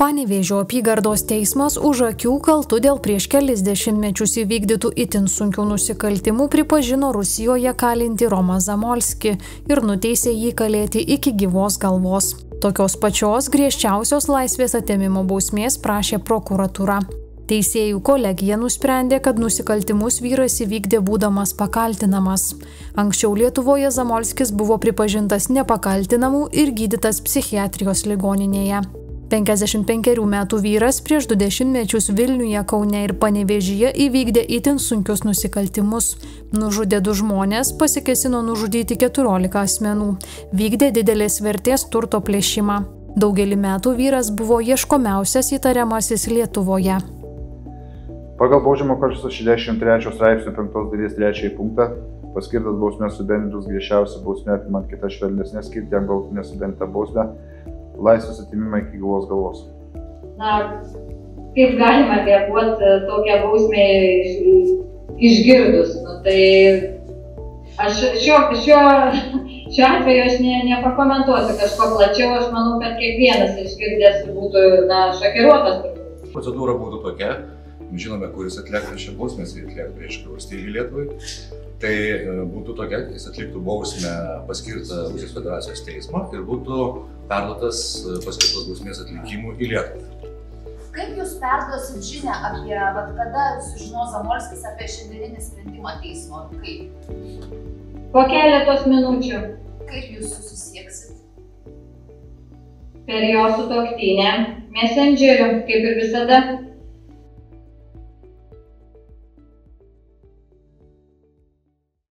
Panevėžio apygardos teismas už akių kaltu dėl prieš kelis dešimtmečius įvykdytų itin sunkių nusikaltimų pripažino Rusijoje kalinti Romą Zamolskį ir nuteisė jį kalėti iki gyvos galvos. Tokios pačios griežčiausios laisvės atėmimo bausmės prašė prokuratūra. Teisėjų kolegija nusprendė, kad nusikaltimus vyras įvykdė būdamas pakaltinamas. Anksčiau Lietuvoje Zamolskis buvo pripažintas nepakaltinamu ir gydytas psichiatrijos ligoninėje. 55 metų vyras prieš 20 mečius Vilniuje, Kaune ir Panevėžyje įvykdė itin sunkius nusikaltimus. Nužudė 2 žmonės, pasikėsino nužudyti 14 asmenų, vykdė didelės vertės turto plėšimą. Daugelį metų vyras buvo ieškomiausias įtariamasis Lietuvoje. Pagal Baudžiamo kodekso 63 straipsnio 5 dalies 3 punktą paskirtas bausmės subendrintus griežčiausia bausmė atimant kitą švelnesnę skirti jam galutinę subendrintą bausmę laisvės atimimą iki gyvos galvos. Na, kaip galima reaguoti tokią bausmę išgirdus? Nu, tai aš šiuo atveju aš nepakomentuosiu kažko plačiau, aš manau, kad kiekvienas išgirdęs būtų šokiruotas. Procedūra būtų tokia, žinome, kuris atlieka šią bausmę, jis atlieka prieš valstybę Lietuvai. Tai būtų tokia, kad jis atliktų bausmę paskirtą Rusijos Federacijos teismo ir būtų perduotas paskirtos bausmės atlikimų į Lietuvą. Kaip jūs perduosit žinią apie, kada sužinos Zamolskis apie šiandieninį sprendimą teismo? Kaip? Po keletos minučių. Kaip jūs susisieksit? Per jo sutuoktinę, Messengeriu, kaip ir visada.